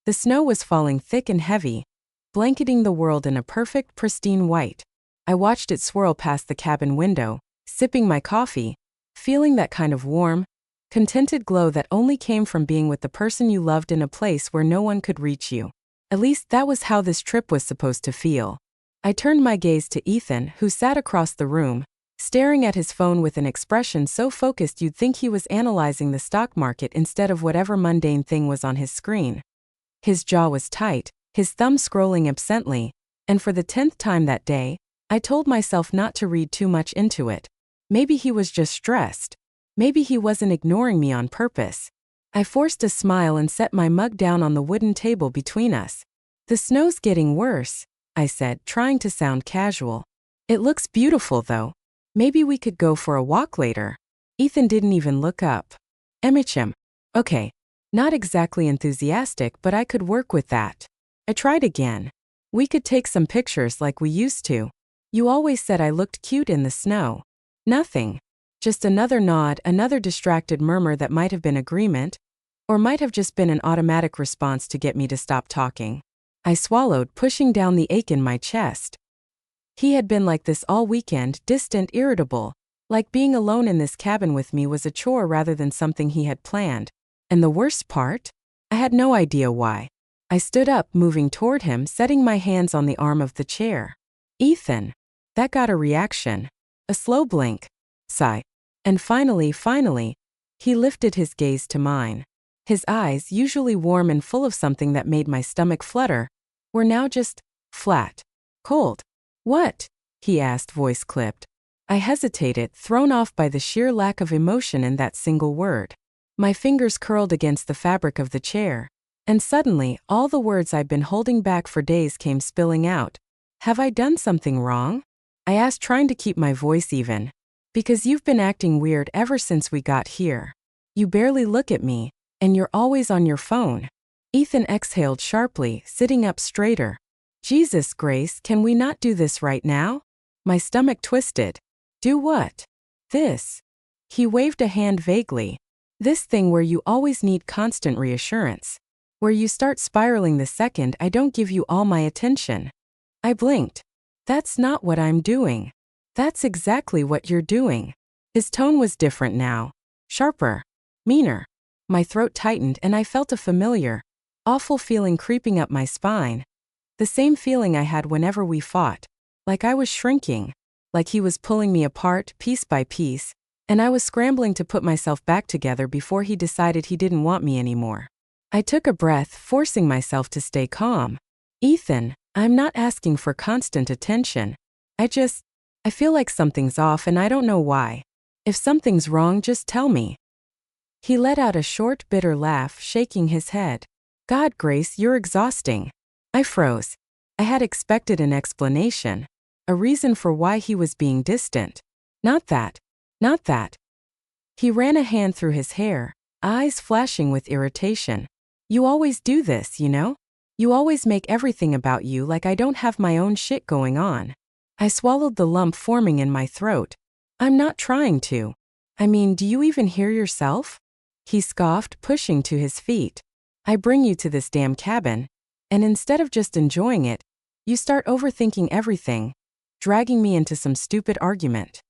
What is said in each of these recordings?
The snow was falling thick and heavy, blanketing the world in a perfect, pristine white. I watched it swirl past the cabin window, sipping my coffee, feeling that kind of warm, contented glow that only came from being with the person you loved in a place where no one could reach you. At least that was how this trip was supposed to feel. I turned my gaze to Ethan, who sat across the room, staring at his phone with an expression so focused you'd think he was analyzing the stock market instead of whatever mundane thing was on his screen. His jaw was tight, his thumb scrolling absently, and for the 10th time that day, I told myself not to read too much into it. Maybe he was just stressed. Maybe he wasn't ignoring me on purpose. I forced a smile and set my mug down on the wooden table between us. "The snow's getting worse," I said, trying to sound casual. "It looks beautiful though. Maybe we could go for a walk later." Ethan didn't even look up. "Emichim. Okay. Not exactly enthusiastic, but I could work with that." I tried again. "We could take some pictures like we used to. You always said I looked cute in the snow." Nothing. Just another nod, another distracted murmur that might have been agreement, or might have just been an automatic response to get me to stop talking. I swallowed, pushing down the ache in my chest. He had been like this all weekend, distant, irritable, like being alone in this cabin with me was a chore rather than something he had planned. And the worst part? I had no idea why. I stood up, moving toward him, setting my hands on the arm of the chair. "Ethan." That got a reaction. A slow blink. Sigh. And finally, he lifted his gaze to mine. His eyes, usually warm and full of something that made my stomach flutter, were now just flat. Cold. "What?" he asked, voice clipped. I hesitated, thrown off by the sheer lack of emotion in that single word. My fingers curled against the fabric of the chair, and suddenly, all the words I'd been holding back for days came spilling out. "Have I done something wrong?" I asked, trying to keep my voice even. "Because you've been acting weird ever since we got here. You barely look at me, and you're always on your phone." Ethan exhaled sharply, sitting up straighter. "Jesus, Grace, can we not do this right now?" My stomach twisted. "Do what?" "This." He waved a hand vaguely. "This thing where you always need constant reassurance. Where you start spiraling the second I don't give you all my attention." I blinked. "That's not what I'm doing." "That's exactly what you're doing." His tone was different now. Sharper. Meaner. My throat tightened and I felt a familiar, awful feeling creeping up my spine. The same feeling I had whenever we fought. Like I was shrinking. Like he was pulling me apart, piece by piece, and I was scrambling to put myself back together before he decided he didn't want me anymore. I took a breath, forcing myself to stay calm. "Ethan, I'm not asking for constant attention. I feel like something's off and I don't know why. If something's wrong, just tell me." He let out a short, bitter laugh, shaking his head. "God, Grace, you're exhausting." I froze. I had expected an explanation. A reason for why he was being distant. Not that. He ran a hand through his hair, eyes flashing with irritation. "You always do this, you know? You always make everything about you like I don't have my own shit going on." I swallowed the lump forming in my throat. "I'm not trying to. I mean, do you even hear yourself?" He scoffed, pushing to his feet. "I bring you to this damn cabin, and instead of just enjoying it, you start overthinking everything, dragging me into some stupid argument."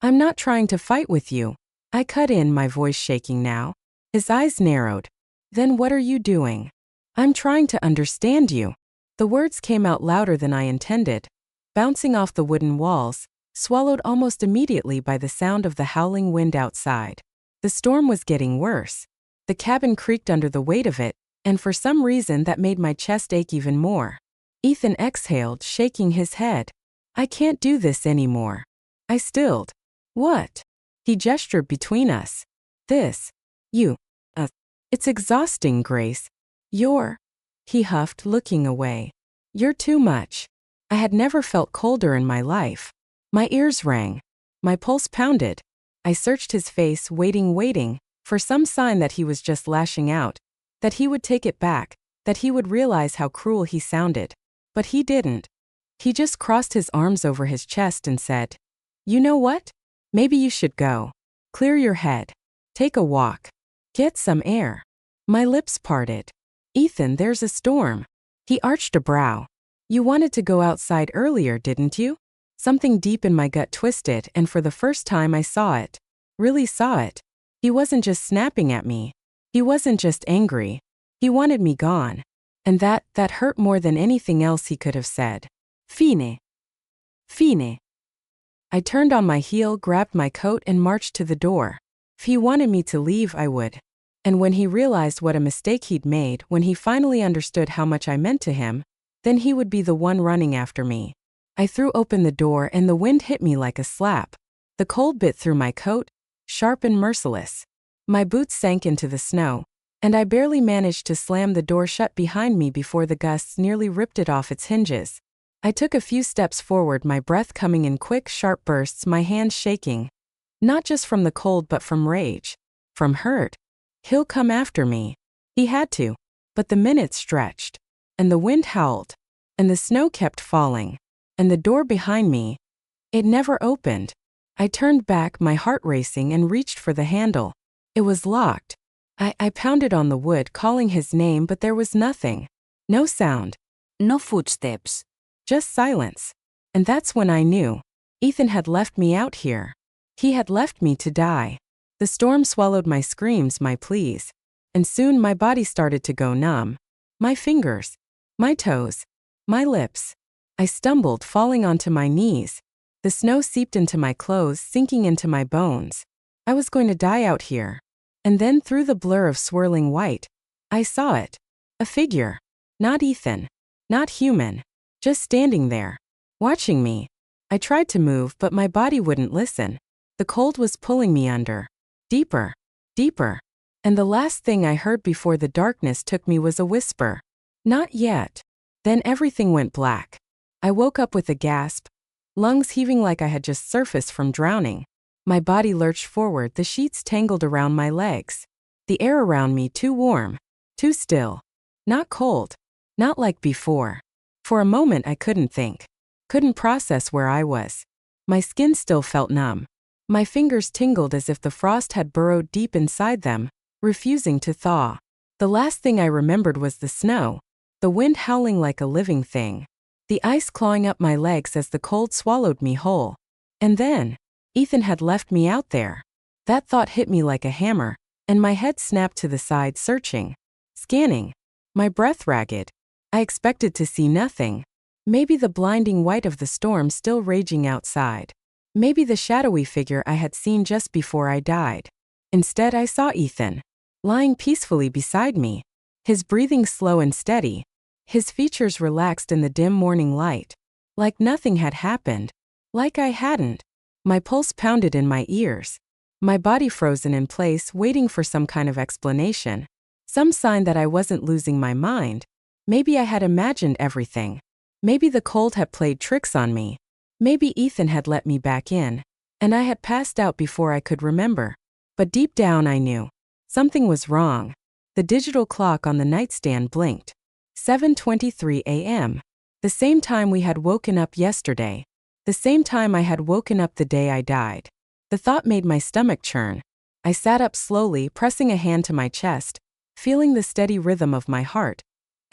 "I'm not trying to fight with you." I cut in, my voice shaking now. His eyes narrowed. "Then what are you doing?" "I'm trying to understand you." The words came out louder than I intended, bouncing off the wooden walls, swallowed almost immediately by the sound of the howling wind outside. The storm was getting worse. The cabin creaked under the weight of it, and for some reason that made my chest ache even more. Ethan exhaled, shaking his head. "I can't do this anymore." I stilled. "What?" He gestured between us. "This. You. It's exhausting, Grace. He huffed, looking away. "You're too much." I had never felt colder in my life. My ears rang. My pulse pounded. I searched his face, waiting, for some sign that he was just lashing out, that he would take it back, that he would realize how cruel he sounded. But he didn't. He just crossed his arms over his chest and said, "You know what? Maybe you should go. Clear your head. Take a walk. Get some air." My lips parted. Ethan, there's a storm. He arched a brow. You wanted to go outside earlier, didn't you? Something deep in my gut twisted, and for the first time I saw it. Really saw it. He wasn't just snapping at me. He wasn't just angry. He wanted me gone. And that hurt more than anything else he could have said. Fine. Fine. I turned on my heel, grabbed my coat, and marched to the door. If he wanted me to leave, I would. And when he realized what a mistake he'd made, when he finally understood how much I meant to him, then he would be the one running after me. I threw open the door and the wind hit me like a slap. The cold bit through my coat, sharp and merciless. My boots sank into the snow, and I barely managed to slam the door shut behind me before the gusts nearly ripped it off its hinges. I took a few steps forward, my breath coming in quick, sharp bursts, my hands shaking. Not just from the cold but from rage. From hurt. He'll come after me. He had to. But the minutes stretched. And the wind howled. And the snow kept falling. And the door behind me, it never opened. I turned back, my heart racing, and reached for the handle. It was locked. I pounded on the wood, calling his name, but there was nothing. No sound. No footsteps. Just silence. And that's when I knew. Ethan had left me out here. He had left me to die. The storm swallowed my screams, my pleas. And soon my body started to go numb. My fingers. My toes. My lips. I stumbled, falling onto my knees. The snow seeped into my clothes, sinking into my bones. I was going to die out here. And then through the blur of swirling white, I saw it. A figure. Not Ethan. Not human. Just standing there. Watching me. I tried to move, but my body wouldn't listen. The cold was pulling me under. Deeper. Deeper. And the last thing I heard before the darkness took me was a whisper. Not yet. Then everything went black. I woke up with a gasp. Lungs heaving like I had just surfaced from drowning. My body lurched forward, the sheets tangled around my legs. The air around me too warm. Too still. Not cold. Not like before. For a moment I couldn't think. Couldn't process where I was. My skin still felt numb. My fingers tingled as if the frost had burrowed deep inside them, refusing to thaw. The last thing I remembered was the snow. The wind howling like a living thing. The ice clawing up my legs as the cold swallowed me whole. And then, Ethan had left me out there. That thought hit me like a hammer, and my head snapped to the side, searching. Scanning. My breath ragged. I expected to see nothing. Maybe the blinding white of the storm still raging outside. Maybe the shadowy figure I had seen just before I died. Instead, I saw Ethan, lying peacefully beside me, his breathing slow and steady, his features relaxed in the dim morning light, like nothing had happened, like I hadn't. My pulse pounded in my ears, my body frozen in place, waiting for some kind of explanation, some sign that I wasn't losing my mind. Maybe I had imagined everything. Maybe the cold had played tricks on me. Maybe Ethan had let me back in, and I had passed out before I could remember. But deep down I knew. Something was wrong. The digital clock on the nightstand blinked. 7:23 a.m. The same time we had woken up yesterday. The same time I had woken up the day I died. The thought made my stomach churn. I sat up slowly, pressing a hand to my chest, feeling the steady rhythm of my heart,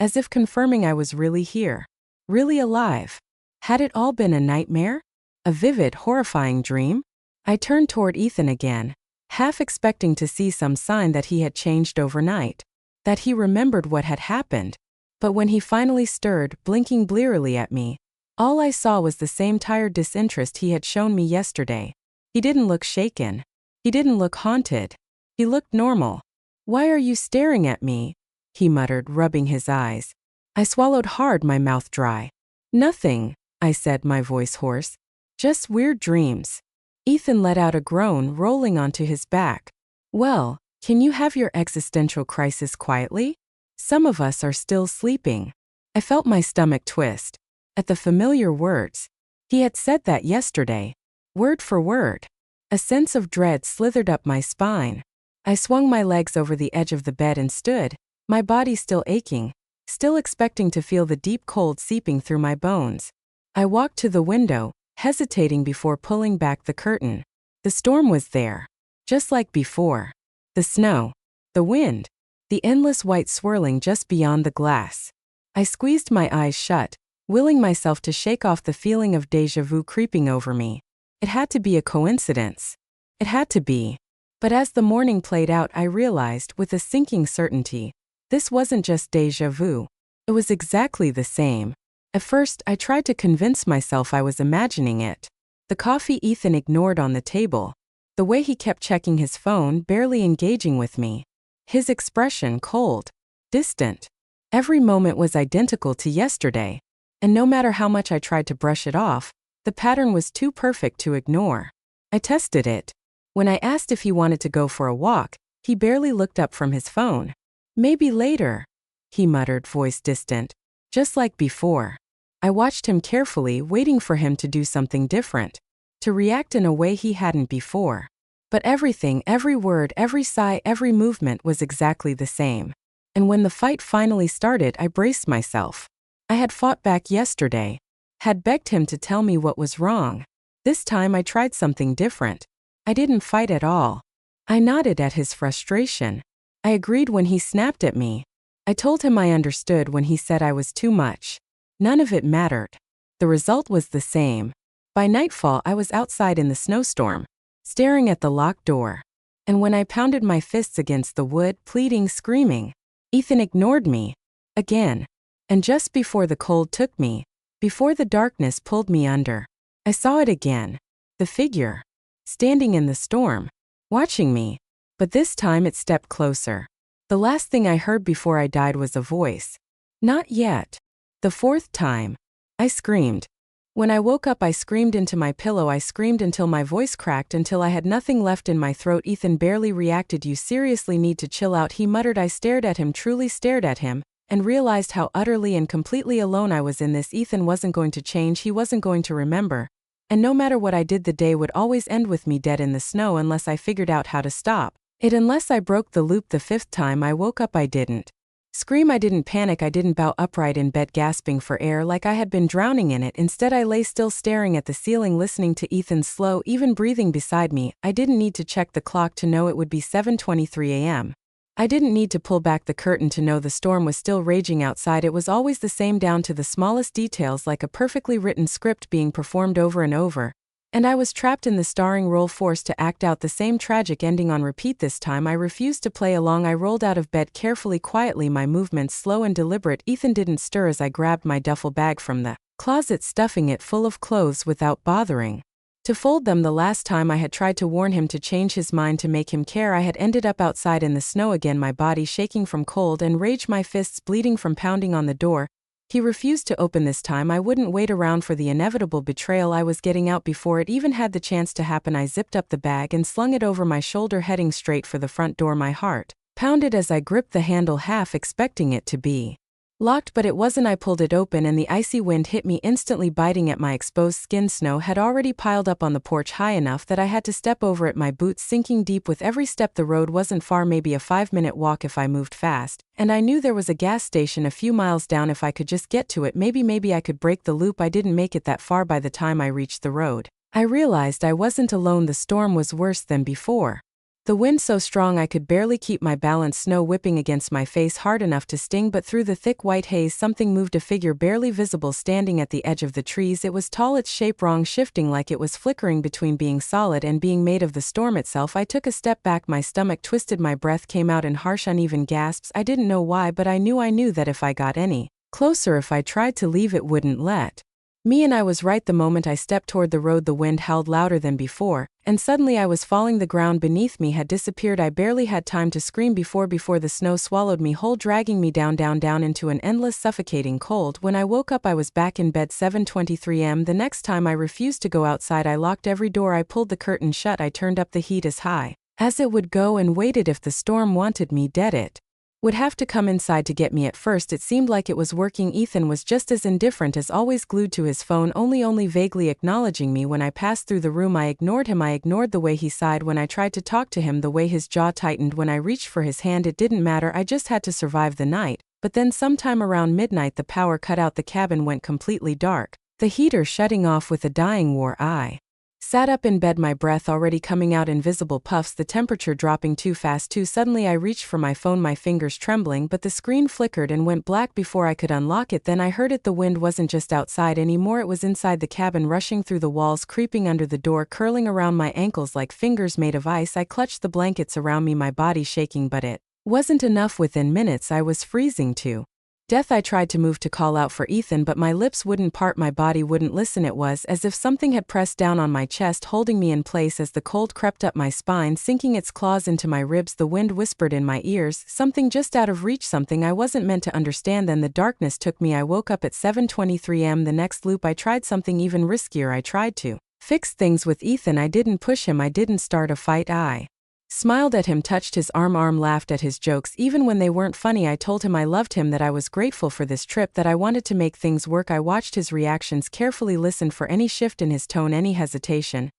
as if confirming I was really here. Really alive. Had it all been a nightmare? A vivid, horrifying dream? I turned toward Ethan again, half expecting to see some sign that he had changed overnight, that he remembered what had happened. But when he finally stirred, blinking blearily at me, all I saw was the same tired disinterest he had shown me yesterday. He didn't look shaken. He didn't look haunted. He looked normal. "Why are you staring at me?" he muttered, rubbing his eyes. I swallowed hard, my mouth dry. "Nothing," I said, my voice hoarse. "Just weird dreams." Ethan let out a groan, rolling onto his back. "Well, can you have your existential crisis quietly? Some of us are still sleeping." I felt my stomach twist. At the familiar words. He had said that yesterday. Word for word. A sense of dread slithered up my spine. I swung my legs over the edge of the bed and stood, my body still aching, still expecting to feel the deep cold seeping through my bones. I walked to the window, hesitating before pulling back the curtain. The storm was there. Just like before. The snow. The wind. the endless white swirling just beyond the glass. I squeezed my eyes shut, willing myself to shake off the feeling of déjà vu creeping over me. It had to be a coincidence. It had to be. But as the morning played out, I realized, with a sinking certainty, this wasn't just déjà vu. It was exactly the same. At first, I tried to convince myself I was imagining it. The coffee Ethan ignored on the table. The way he kept checking his phone, barely engaging with me. His expression cold, distant. Every moment was identical to yesterday. And no matter how much I tried to brush it off, the pattern was too perfect to ignore. I tested it. When I asked if he wanted to go for a walk, he barely looked up from his phone. Maybe later, he muttered, voice distant. Just like before. I watched him carefully, waiting for him to do something different. To react in a way he hadn't before. But everything, every word, every sigh, every movement was exactly the same. And when the fight finally started, I braced myself. I had fought back yesterday. Had begged him to tell me what was wrong. This time I tried something different. I didn't fight at all. I nodded at his frustration. I agreed when he snapped at me. I told him I understood when he said I was too much. None of it mattered. The result was the same. By nightfall, I was outside in the snowstorm, staring at the locked door. And when I pounded my fists against the wood, pleading, screaming, Ethan ignored me. Again. And just before the cold took me, before the darkness pulled me under, I saw it again. The figure. Standing in the storm. Watching me. But this time it stepped closer. The last thing I heard before I died was a voice. Not yet. The fourth time. I screamed. When I woke up, I screamed into my pillow. I screamed until my voice cracked, until I had nothing left in my throat. Ethan barely reacted. You seriously need to chill out, he muttered. I stared at him, truly stared at him, and realized how utterly and completely alone I was in this. Ethan wasn't going to change. He wasn't going to remember. And no matter what I did, the day would always end with me dead in the snow unless I figured out how to stop it, unless I broke the loop. The fifth time I woke up, I didn't scream, I didn't panic, I didn't bow upright in bed gasping for air like I had been drowning in it. Instead, I lay still, staring at the ceiling, listening to Ethan's slow, even breathing beside me. I didn't need to check the clock to know it would be 7:23 a.m. I didn't need to pull back the curtain to know the storm was still raging outside. It was always the same, down to the smallest details, like a perfectly written script being performed over and over. And I was trapped in the starring role, forced to act out the same tragic ending on repeat. This time I refused to play along. I rolled out of bed carefully, quietly, my movements slow and deliberate. Ethan didn't stir as I grabbed my duffel bag from the closet, stuffing it full of clothes without bothering to fold them. The last time I had tried to warn him to change his mind, to make him care, I had ended up outside in the snow again, my body shaking from cold and rage, my fists bleeding from pounding on the door. He refused to open this time. I wouldn't wait around for the inevitable betrayal. I was getting out before it even had the chance to happen. I zipped up the bag and slung it over my shoulder, heading straight for the front door. My heart pounded as I gripped the handle, half expecting it to be locked, but it wasn't. I pulled it open and the icy wind hit me instantly, biting at my exposed skin. Snow had already piled up on the porch, high enough that I had to step over it, my boots sinking deep with every step. The road wasn't far, maybe a 5-minute walk if I moved fast, and I knew there was a gas station a few miles down if I could just get to it. Maybe I could break the loop. I didn't make it that far. By the time I reached the road, I realized I wasn't alone. The storm was worse than before. The wind so strong I could barely keep my balance, snow whipping against my face hard enough to sting, but through the thick white haze something moved, a figure barely visible standing at the edge of the trees. It was tall, its shape wrong, shifting like it was flickering between being solid and being made of the storm itself. I took a step back, my stomach twisted, my breath came out in harsh, uneven gasps. I didn't know why, but I knew that if I got any closer, if I tried to leave, it wouldn't let me. And I was right. The moment I stepped toward the road, the wind howled louder than before, and suddenly I was falling. The ground beneath me had disappeared. I barely had time to scream before the snow swallowed me whole, dragging me down into an endless, suffocating cold. When I woke up, I was back in bed. 7:23 a.m. The next time I refused to go outside. I locked every door. I pulled the curtain shut. I turned up the heat as high as it would go and waited. If the storm wanted me dead, it would have to come inside to get me. At first it seemed like it was working. Ethan was just as indifferent as always, glued to his phone, only vaguely acknowledging me. When I passed through the room, I ignored him. I ignored the way he sighed when I tried to talk to him, the way his jaw tightened when I reached for his hand. It didn't matter. I just had to survive the night. But then sometime around midnight the power cut out. The cabin went completely dark, the heater shutting off with a dying war. I Sat up in bed, my breath already coming out in visible puffs, the temperature dropping too fast too suddenly. I reached for my phone, my fingers trembling, but the screen flickered and went black before I could unlock it. Then I heard it. The wind wasn't just outside anymore, it was inside the cabin, rushing through the walls, creeping under the door, curling around my ankles like fingers made of ice. I clutched the blankets around me, my body shaking, but it wasn't enough. Within minutes I was freezing to death. I tried to move to call out for Ethan, but my lips wouldn't part, my body wouldn't listen. It was as if something had pressed down on my chest, holding me in place as the cold crept up my spine, sinking its claws into my ribs. The wind whispered in my ears, something just out of reach, something I wasn't meant to understand. Then the darkness took me. I woke up at 7:23 am. The next loop, I tried something even riskier. I tried to fix things with Ethan. I didn't push him, I didn't start a fight. I smiled at him, touched his arm, laughed at his jokes even when they weren't funny. I told him I loved him, that I was grateful for this trip, that I wanted to make things work. I watched his reactions carefully, listened for any shift in his tone, any hesitation.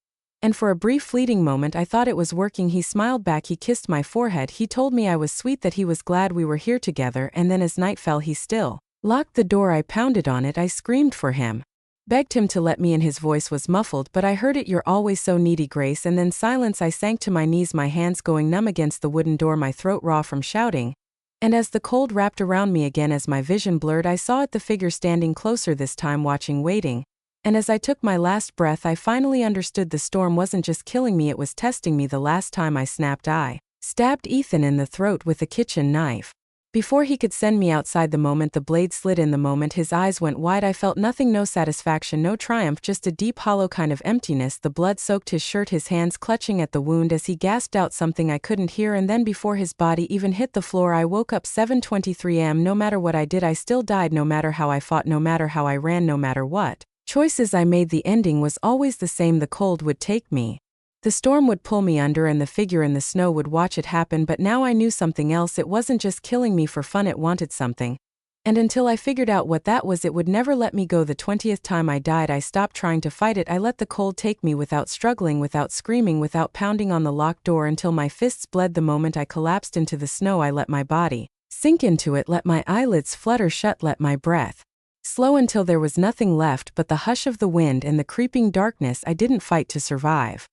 And for a brief fleeting moment I thought it was working. He smiled back, he kissed my forehead, he told me I was sweet, that he was glad we were here together. And then as night fell he still locked the door. I pounded on it, I screamed for him, begged him to let me in. His voice was muffled, but I heard it. You're always so needy, Grace. And then silence. I sank to my knees, my hands going numb against the wooden door, my throat raw from shouting. And as the cold wrapped around me again, as my vision blurred, I saw it, the figure standing closer, this time watching, waiting. And as I took my last breath, I finally understood. The storm wasn't just killing me, it was testing me. The last time I snapped, I stabbed Ethan in the throat with a kitchen knife. Before he could send me outside, the moment the blade slid in, the moment his eyes went wide, I felt nothing, no satisfaction, no triumph, just a deep hollow kind of emptiness. The blood soaked his shirt, his hands clutching at the wound as he gasped out something I couldn't hear. And then before his body even hit the floor, I woke up. 7:23 am. No matter what I did, I still died. No matter how I fought, no matter how I ran, no matter what choices I made, the ending was always the same. The cold would take me. The storm would pull me under, and the figure in the snow would watch it happen. But now I knew something else. It wasn't just killing me for fun, it wanted something. And until I figured out what that was, it would never let me go. The 20th time I died, I stopped trying to fight it. I let the cold take me, without struggling, without screaming, without pounding on the locked door until my fists bled. The moment I collapsed into the snow, I let my body sink into it, let my eyelids flutter shut, let my breath slow until there was nothing left but the hush of the wind and the creeping darkness. I didn't fight to survive,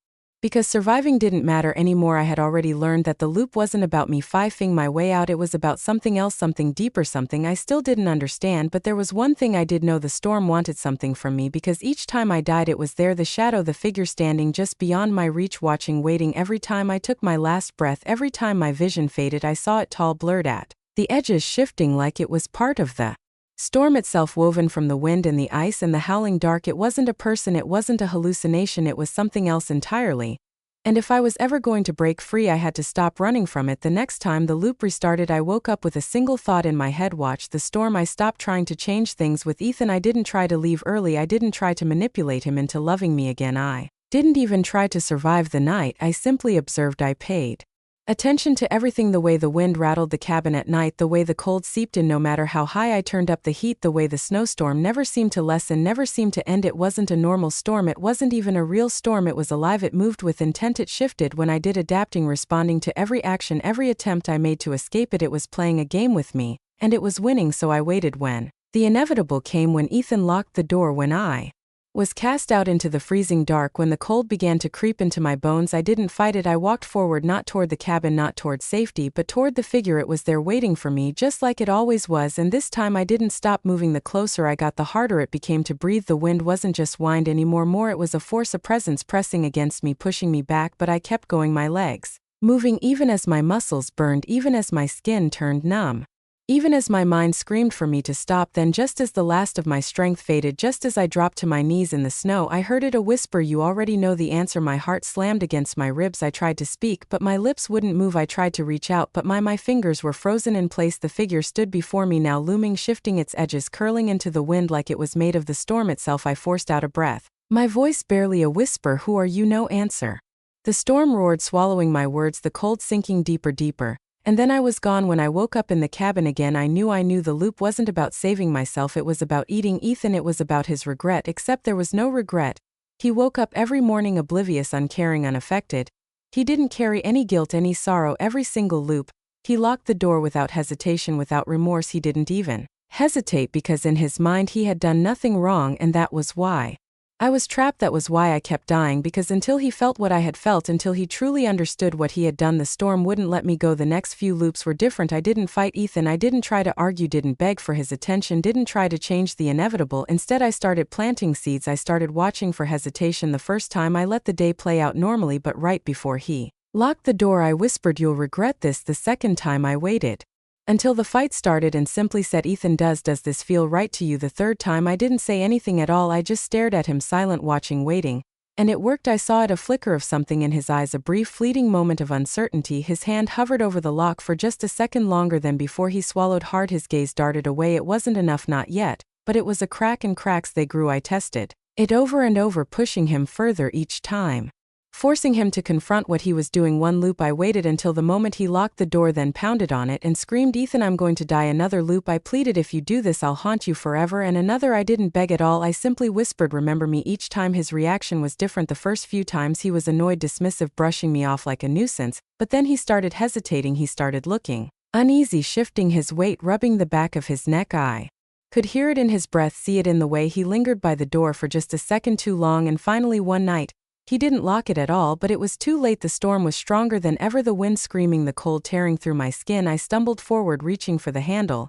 because surviving didn't matter anymore. I had already learned that the loop wasn't about me fifing my way out, it was about something else, something deeper, something I still didn't understand. But there was one thing I did know: the storm wanted something from me, because each time I died it was there, the shadow, the figure standing just beyond my reach, watching, waiting. Every time I took my last breath, every time my vision faded, I saw it, tall, blurred at the edges, shifting like it was part of the storm itself, woven from the wind and the ice and the howling dark. It wasn't a person, it wasn't a hallucination, it was something else entirely. And if I was ever going to break free, I had to stop running from it. The next time the loop restarted, I woke up with a single thought in my head: watch the storm. I stopped trying to change things with Ethan. I didn't try to leave early, I didn't try to manipulate him into loving me again, I didn't even try to survive the night. I simply observed. I paid attention to everything: the way the wind rattled the cabin at night, the way the cold seeped in no matter how high I turned up the heat, the way the snowstorm never seemed to lessen, never seemed to end. It wasn't a normal storm, it wasn't even a real storm, it was alive, it moved with intent, it shifted when I did, adapting, responding to every action, every attempt I made to escape it. It was playing a game with me, and it was winning. So I waited when the inevitable came, when Ethan locked the door, when I was cast out into the freezing dark, when the cold began to creep into my bones. I didn't fight it, I walked forward, not toward the cabin, not toward safety, but toward the figure. It was there waiting for me, just like it always was, and this time I didn't stop moving. The closer I got, the harder it became to breathe. The wind wasn't just wind anymore, it was a force, a presence pressing against me, pushing me back, but I kept going, my legs moving even as my muscles burned, even as my skin turned numb, even as my mind screamed for me to stop. Then, just as the last of my strength faded, just as I dropped to my knees in the snow, I heard it, a whisper: you already know the answer. My heart slammed against my ribs. I tried to speak, but my lips wouldn't move. I tried to reach out, but my fingers were frozen in place. The figure stood before me, now looming, shifting, its edges curling into the wind like it was made of the storm itself. I forced out a breath, my voice barely a whisper: who are you? No answer. The storm roared, swallowing my words, the cold sinking deeper, deeper. And then I was gone. When I woke up in the cabin again, I knew the loop wasn't about saving myself, it was about eating Ethan, it was about his regret, except there was no regret. He woke up every morning oblivious, uncaring, unaffected. He didn't carry any guilt, any sorrow. Every single loop, he locked the door without hesitation, without remorse. He didn't even hesitate, because in his mind he had done nothing wrong, and that was why. I was trapped. That was why I kept dying, because until he felt what I had felt, until he truly understood what he had done, the storm wouldn't let me go. The next few loops were different. I didn't fight Ethan, I didn't try to argue, didn't beg for his attention, didn't try to change the inevitable. Instead I started planting seeds. I started watching for hesitation. The first time I let the day play out normally, but right before he locked the door I whispered, "You'll regret this." The second time I waited until the fight started and simply said, "Ethan, does this feel right to you?" The third time I didn't say anything at all. I just stared at him, silent, watching, waiting. And it worked. I saw it, a flicker of something in his eyes, a brief fleeting moment of uncertainty. His hand hovered over the lock for just a second longer than before. He swallowed hard. His gaze darted away. It wasn't enough, not yet, but it was a crack, and cracks they grew. I tested it over and over, pushing him further each time, forcing him to confront what he was doing. One loop I waited until the moment he locked the door, then pounded on it and screamed, "Ethan, I'm going to die." Another loop I pleaded, "If you do this, I'll haunt you forever." And another I didn't beg at all. I simply whispered, "Remember me." Each time his reaction was different. The first few times he was annoyed, dismissive, brushing me off like a nuisance, but then he started hesitating. He started looking uneasy, shifting his weight, rubbing the back of his neck. I could hear it in his breath, see it in the way he lingered by the door for just a second too long. And finally one night, he didn't lock it at all, but it was too late. The storm was stronger than ever, the wind screaming, the cold tearing through my skin. I stumbled forward, reaching for the handle,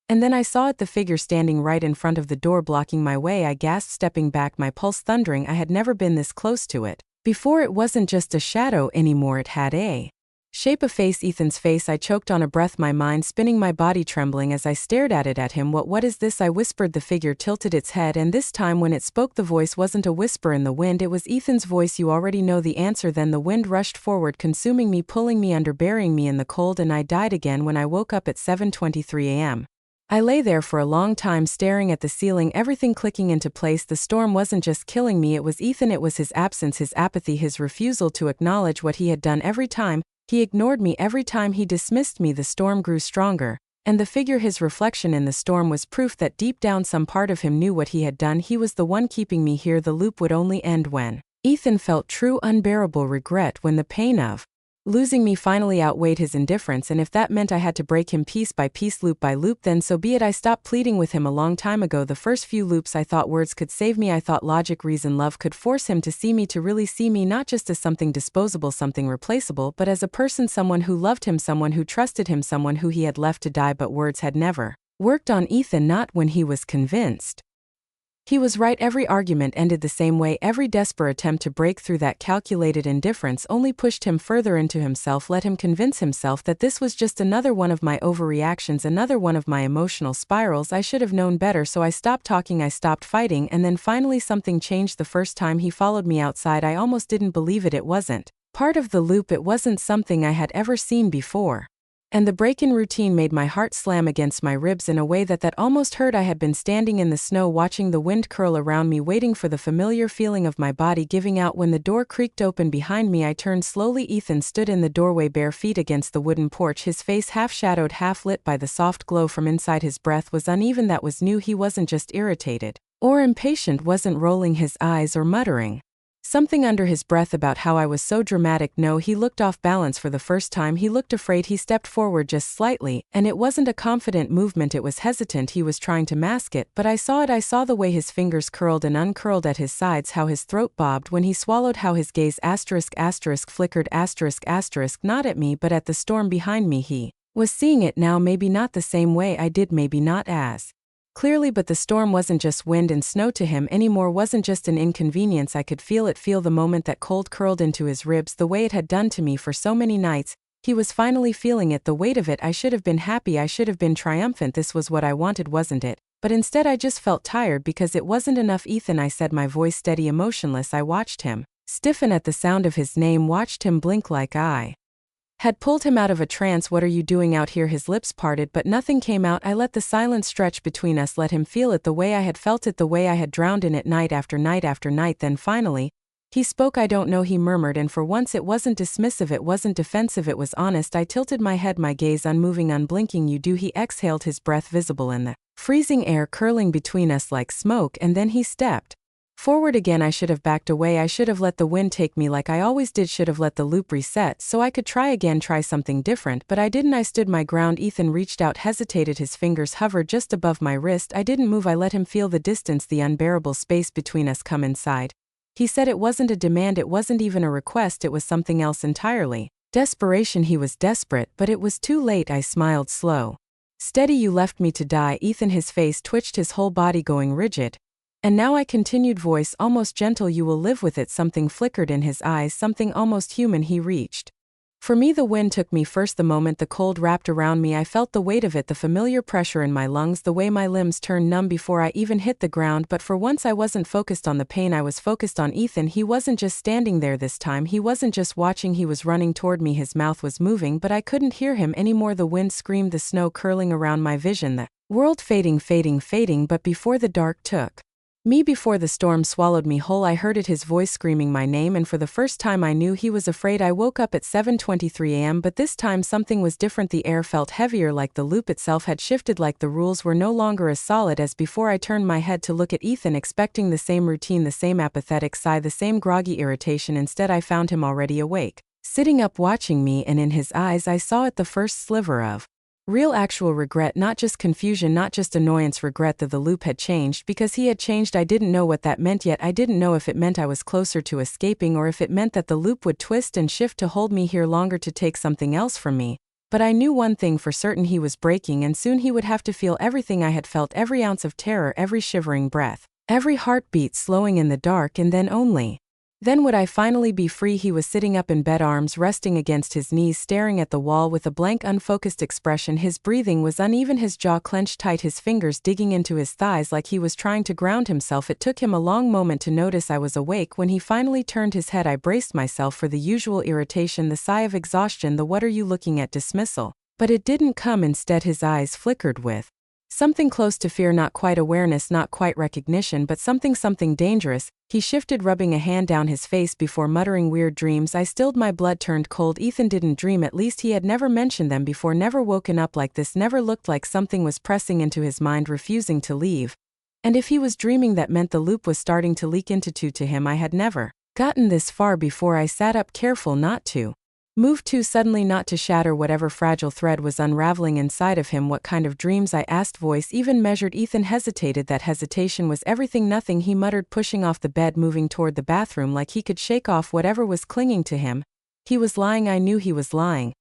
and then I saw it, the figure standing right in front of the door, blocking my way. I gasped, stepping back, my pulse thundering. I had never been this close to it before. It wasn't just a shadow anymore, it had a shape, a face. Ethan's face. I choked on a breath, my mind spinning, my body trembling as I stared at him. What is this?" I whispered. The figure tilted its head, and this time when it spoke, the voice wasn't a whisper in the wind, it was Ethan's voice. "You already know the answer." Then the wind rushed forward, consuming me, pulling me under, burying me in the cold, and I died again. When I woke up at 7:23 a.m., I lay there for a long time, staring at the ceiling, everything clicking into place. The storm wasn't just killing me, it was Ethan. It was his absence, his apathy, his refusal to acknowledge what he had done. Every time he ignored me, every time he dismissed me, the storm grew stronger. And the figure, his reflection in the storm, was proof that deep down some part of him knew what he had done. He was the one keeping me here. The loop would only end when Ethan felt true, unbearable regret, when the pain of losing me finally outweighed his indifference, and if that meant I had to break him piece by piece, loop by loop, then so be it. I stopped pleading with him a long time ago. The first few loops I thought words could save me. I thought logic, reason, love could force him to see me, to really see me, not just as something disposable, something replaceable, but as a person, someone who loved him, someone who trusted him, someone who he had left to die. But words had never worked on Ethan, not when he was convinced he was right. Every argument ended the same way. Every desperate attempt to break through that calculated indifference only pushed him further into himself, let him convince himself that this was just another one of my overreactions, another one of my emotional spirals. I should have known better, so I stopped talking, I stopped fighting, and then finally something changed. The first time he followed me outside, I almost didn't believe it. It wasn't part of the loop, it wasn't something I had ever seen before. And the break-in routine made my heart slam against my ribs in a way that almost hurt. I had been standing in the snow, watching the wind curl around me, waiting for the familiar feeling of my body giving out. When the door creaked open behind me, I turned slowly. Ethan stood in the doorway, bare feet against the wooden porch, his face half-shadowed, half-lit by the soft glow from inside. His breath was uneven. That was new. He wasn't just irritated or impatient, wasn't rolling his eyes or muttering something under his breath about how I was so dramatic. No, he looked off balance for the first time. He looked afraid. He stepped forward just slightly, and it wasn't a confident movement, it was hesitant. He was trying to mask it, but I saw it. I saw the way his fingers curled and uncurled at his sides, how his throat bobbed when he swallowed, how his gaze flickered, not at me but at the storm behind me. He was seeing it now, maybe not the same way I did, maybe not as clearly, but the storm wasn't just wind and snow to him anymore, wasn't just an inconvenience. I could feel it, feel the moment that cold curled into his ribs the way it had done to me for so many nights. He was finally feeling it, the weight of it. I should have been happy, I should have been triumphant. This was what I wanted, wasn't it? But instead I just felt tired because it wasn't enough. "Ethan," I said, my voice steady, emotionless. I watched him stiffen at the sound of his name, watched him blink like I had pulled him out of a trance. "What are you doing out here?" His lips parted, but nothing came out. I let the silence stretch between us, let him feel it the way I had felt it, the way I had drowned in it night after night after night. Then finally, he spoke. "I don't know," he murmured, and for once it wasn't dismissive, it wasn't defensive, it was honest. I tilted my head, my gaze unmoving, unblinking. "You do." He exhaled, his breath visible in the freezing air curling between us like smoke, and then he stepped Forward again, I should have backed away, I should have let the wind take me like I always did, should have let the loop reset so I could try again, try something different, but I didn't. I stood my ground. Ethan reached out, hesitated, his fingers hovered just above my wrist. I didn't move, I let him feel the distance, the unbearable space between us. Come inside. He said it wasn't a demand, it wasn't even a request, it was something else entirely. Desperation, he was desperate, but it was too late. I smiled, slow. Steady, you left me to die. Ethan, his face twitched, his whole body going rigid. And now, I continued, voice almost gentle, you will live with it. Something flickered in his eyes, something almost human. He reached for me. The wind took me first. The moment the cold wrapped around me, I felt the weight of it, the familiar pressure in my lungs, the way my limbs turned numb before I even hit the ground. But for once I wasn't focused on the pain, I was focused on Ethan. He wasn't just standing there this time, he wasn't just watching, he was running toward me. His mouth was moving, but I couldn't hear him anymore. The wind screamed, the snow curling around my vision, the world fading, fading, fading. But before the dark took me, before the storm swallowed me whole, I heard it, his voice screaming my name, and for the first time I knew he was afraid. I woke up at 7:23 a.m., but this time something was different. The air felt heavier, like the loop itself had shifted, like the rules were no longer as solid as before. I turned my head to look at Ethan, expecting the same routine, the same apathetic sigh, the same groggy irritation. Instead, I found him already awake, sitting up watching me, and in his eyes I saw it, the first sliver of real, actual regret, not just confusion, not just annoyance, regret that the loop had changed because he had changed. I didn't know what that meant yet. I didn't know if it meant I was closer to escaping or if it meant that the loop would twist and shift to hold me here longer, to take something else from me. But I knew one thing for certain, he was breaking, and soon he would have to feel everything I had felt, every ounce of terror, every shivering breath, every heartbeat slowing in the dark, and then only then would I finally be free. He was sitting up in bed, arms resting against his knees, staring at the wall with a blank, unfocused expression. His breathing was uneven, his jaw clenched tight, his fingers digging into his thighs like he was trying to ground himself. It took him a long moment to notice I was awake. When he finally turned his head, I braced myself for the usual irritation, the sigh of exhaustion, the "what are you looking at?" dismissal. But it didn't come. Instead, his eyes flickered with something close to fear, not quite awareness, not quite recognition, but something dangerous. He shifted, rubbing a hand down his face before muttering, "Weird dreams." I stilled, my blood turned cold. Ethan didn't dream, at least he had never mentioned them before, never woken up like this, never looked like something was pressing into his mind, refusing to leave. And if he was dreaming, that meant the loop was starting to leak into to him. I had never gotten this far before. I sat up, careful not to move too suddenly, not to shatter whatever fragile thread was unraveling inside of him. "What kind of dreams?" I asked, voice even measured. Ethan hesitated. That hesitation was everything. "Nothing," he muttered, pushing off the bed, moving toward the bathroom like he could shake off whatever was clinging to him. He was lying. I knew he was lying.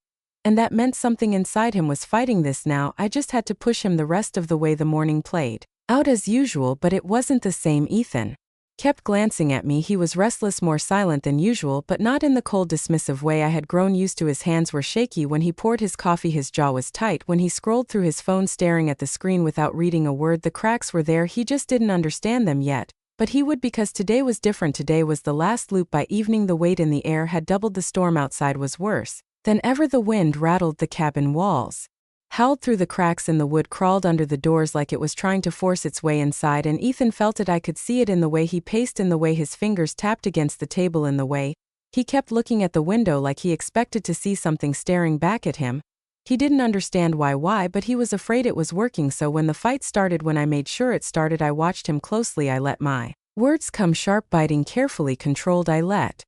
And that meant something inside him was fighting this now. I just had to push him. The rest of the way the morning played out as usual, but it wasn't the same. Ethan kept glancing at me. He was restless, more silent than usual, but not in the cold, dismissive way I had grown used to. His hands were shaky when he poured his coffee, his jaw was tight when he scrolled through his phone, staring at the screen without reading a word. The cracks were there, he just didn't understand them yet. But he would, because today was different. Today was the last loop. By evening, the weight in the air had doubled. The storm outside was worse than ever. The wind rattled the cabin walls, howled through the cracks in the wood, crawled under the doors like it was trying to force its way inside, and Ethan felt it. I could see it in the way he paced, in the way his fingers tapped against the table, in the way he kept looking at the window like he expected to see something staring back at him. He didn't understand why, but he was afraid it was working. So when the fight started, when I made sure it started, I watched him closely. I let my words come sharp, biting, carefully controlled. I let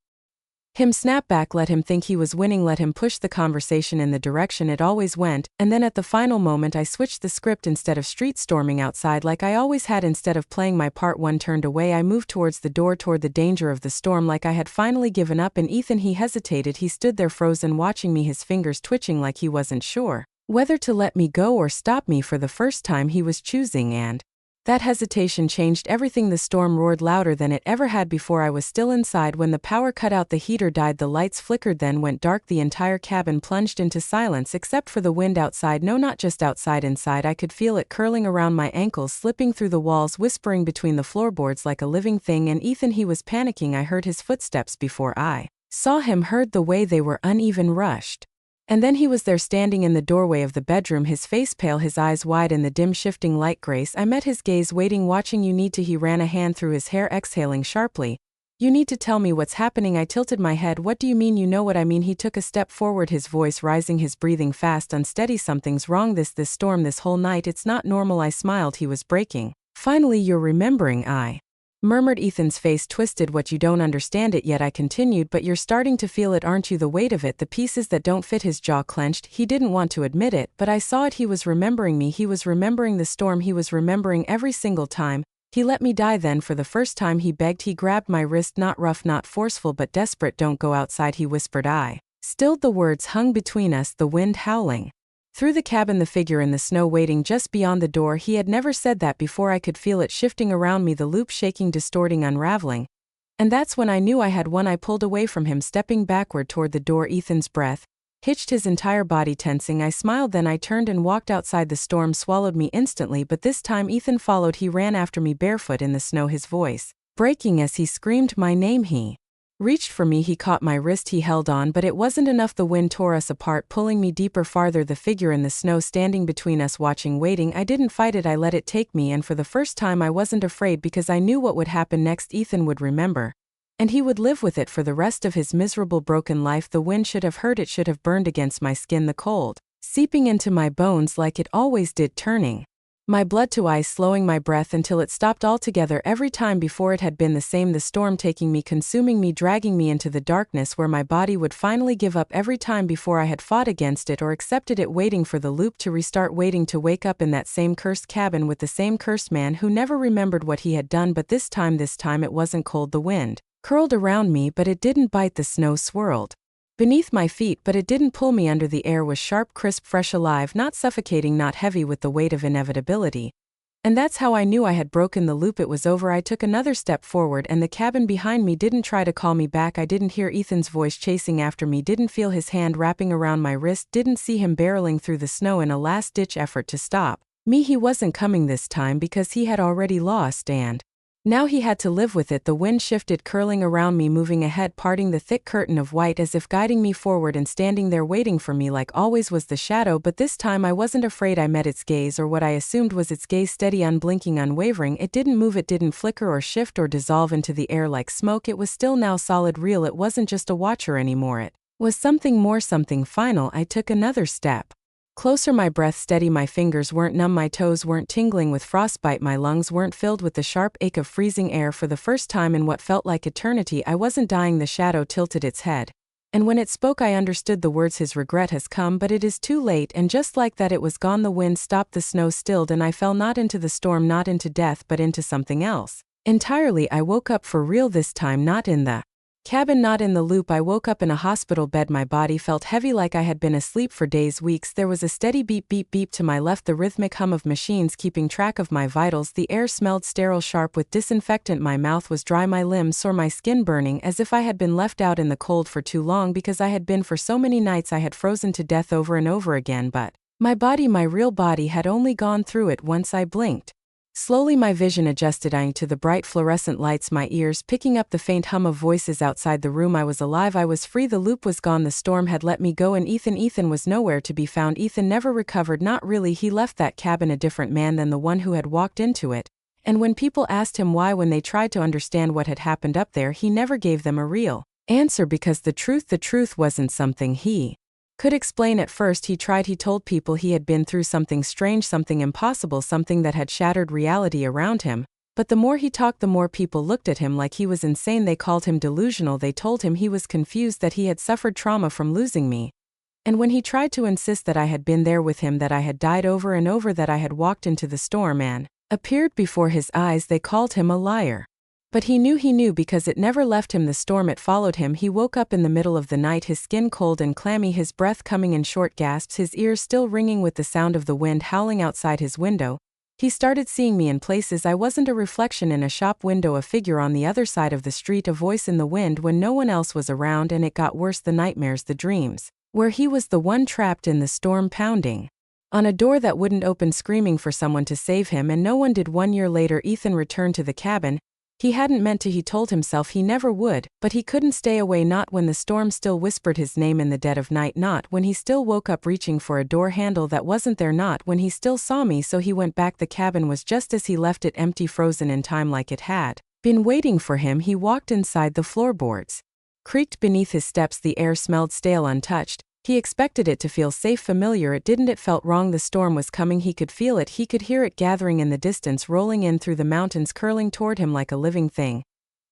him snap back, let him think he was winning, let him push the conversation in the direction it always went, and then at the final moment I switched the script. Instead of street storming outside like I always had, instead of playing my part, one turned away, I moved towards the door, toward the danger of the storm, like I had finally given up. And Ethan, he hesitated. He stood there frozen, watching me, his fingers twitching like he wasn't sure whether to let me go or stop me. For the first time he was choosing, and that hesitation changed everything. The storm roared louder than it ever had before. I was still inside when the power cut out, the heater died, the lights flickered, then went dark. The entire cabin plunged into silence except for the wind outside. No, not just outside, inside. I could feel it curling around my ankles, slipping through the walls, whispering between the floorboards like a living thing. And Ethan, he was panicking. I heard his footsteps before I saw him, heard the way they were uneven, rushed. And then he was there, standing in the doorway of the bedroom, his face pale, his eyes wide in the dim shifting light. "Grace." I met his gaze, waiting, watching. "You need to." He ran a hand through his hair, exhaling sharply. "You need to tell me what's happening." I tilted my head. "What do you mean?" "You know what I mean." He took a step forward, his voice rising, his breathing fast, unsteady. "Something's wrong. This storm, this whole night, it's not normal." I smiled. He was breaking. "Finally, you're remembering." I murmured Ethan's face twisted. What, you don't understand it yet, I continued, but you're starting to feel it, aren't you? The weight of it, the pieces that don't fit. His jaw clenched. He didn't want to admit it, but I saw it. He was remembering me. He was remembering the storm. He was remembering every single time he let me die. Then for the first time he begged. He grabbed my wrist, not rough, not forceful, but desperate. Don't go outside, he whispered. I stilled. The words hung between us, the wind howling through the cabin, the figure in the snow waiting just beyond the door. He had never said that before. I could feel it shifting around me, the loop shaking, distorting, unraveling. And that's when I knew I had won. I pulled away from him, stepping backward toward the door. Ethan's breath hitched, his entire body tensing. I smiled, then I turned and walked outside. The storm swallowed me instantly, but this time Ethan followed. He ran after me, barefoot in the snow, his voice breaking as he screamed my name. He reached for me, he caught my wrist, he held on, but it wasn't enough. The wind tore us apart, pulling me deeper, farther. The figure in the snow standing between us, watching, waiting. I didn't fight it, I let it take me, and for the first time I wasn't afraid, because I knew what would happen next. Ethan would remember, and he would live with it for the rest of his miserable, broken life. The wind should have hurt, it should have burned against my skin, the cold seeping into my bones like it always did, turning my blood to ice, slowing my breath until it stopped altogether. Every time before it had been the same, the storm taking me, consuming me, dragging me into the darkness where my body would finally give up. Every time before I had fought against it or accepted it, waiting for the loop to restart, waiting to wake up in that same cursed cabin with the same cursed man who never remembered what he had done. But this time it wasn't cold. The wind curled around me, but it didn't bite. The snow swirled beneath my feet, but it didn't pull me under. The air was sharp, crisp, fresh, alive, not suffocating, not heavy with the weight of inevitability. And that's how I knew I had broken the loop. It was over. I took another step forward, and the cabin behind me didn't try to call me back. I didn't hear Ethan's voice chasing after me, didn't feel his hand wrapping around my wrist, didn't see him barreling through the snow in a last-ditch effort to stop me. He wasn't coming this time, because he had already lost, and now he had to live with it. The wind shifted, curling around me, moving ahead, parting the thick curtain of white as if guiding me forward, and standing there waiting for me like always was the shadow. But this time I wasn't afraid. I met its gaze, or what I assumed was its gaze, steady, unblinking, unwavering. It didn't move, it didn't flicker or shift or dissolve into the air like smoke. It was still now, solid, real. It wasn't just a watcher anymore, it was something more, something final. I took another step closer, my breath steady. My fingers weren't numb, my toes weren't tingling with frostbite, my lungs weren't filled with the sharp ache of freezing air. For the first time in what felt like eternity, I wasn't dying. The shadow tilted its head, and when it spoke I understood the words. His regret has come, but it is too late. And just like that it was gone. The wind stopped, the snow stilled, and I fell, not into the storm, not into death, but into something else entirely. I woke up for real this time, not in the cabin, not in the loop. I woke up in a hospital bed. My body felt heavy, like I had been asleep for days, weeks. There was a steady beep, beep, beep to my left, the rhythmic hum of machines keeping track of my vitals. The air smelled sterile, sharp with disinfectant. My mouth was dry, my limbs sore, my skin burning, as if I had been left out in the cold for too long, because I had been for so many nights. I had frozen to death over and over again, but my body, my real body, had only gone through it once. I blinked. Slowly my vision adjusted to the bright fluorescent lights, my ears picking up the faint hum of voices outside the room. I was alive, I was free, the loop was gone, the storm had let me go, and Ethan was nowhere to be found. Ethan never recovered, not really. He left that cabin a different man than the one who had walked into it. And when people asked him why, when they tried to understand what had happened up there, he never gave them a real answer, because the truth wasn't something he could explain. At first he tried. He told people he had been through something strange, something impossible, something that had shattered reality around him. But the more he talked, the more people looked at him like he was insane. They called him delusional. They told him he was confused, that he had suffered trauma from losing me. And when he tried to insist that I had been there with him, that I had died over and over, that I had walked into the storm and appeared before his eyes, they called him a liar. But he knew, because it never left him. The storm, it followed him. He woke up in the middle of the night, his skin cold and clammy, his breath coming in short gasps, his ears still ringing with the sound of the wind howling outside his window. He started seeing me in places. I wasn't a reflection in a shop window, a figure on the other side of the street, a voice in the wind when no one else was around. And it got worse, the nightmares, the dreams, where he was the one trapped in the storm, pounding on a door that wouldn't open, screaming for someone to save him, and no one did. 1 year later, Ethan returned to the cabin. He hadn't meant to, he told himself he never would, but he couldn't stay away, not when the storm still whispered his name in the dead of night, not when he still woke up reaching for a door handle that wasn't there, not when he still saw me. So he went back. The cabin was just as he left it, empty, frozen in time, like it had been waiting for him. He walked inside. The floorboards creaked beneath his steps, the air smelled stale, untouched. He expected it to feel safe, familiar. It didn't. It felt wrong. The storm was coming. He could feel it. He could hear it gathering in the distance, rolling in through the mountains, curling toward him like a living thing.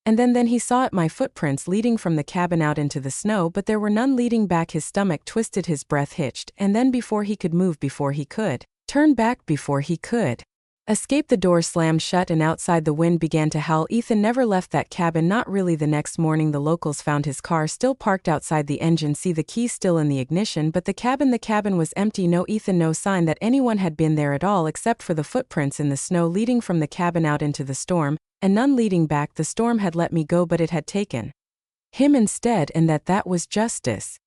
And then he saw it, my footprints leading from the cabin out into the snow, but there were none leading back. His stomach twisted, his breath hitched, and then before he could move, before he could turn back, before he could escape, the door slammed shut and outside the wind began to howl. Ethan never left that cabin, not really. The next morning the locals found his car still parked outside, the engine, see the key still in the ignition, but the cabin was empty. No Ethan, no sign that anyone had been there at all except for the footprints in the snow leading from the cabin out into the storm, and none leading back. The storm had let me go, but it had taken him instead, and that was justice.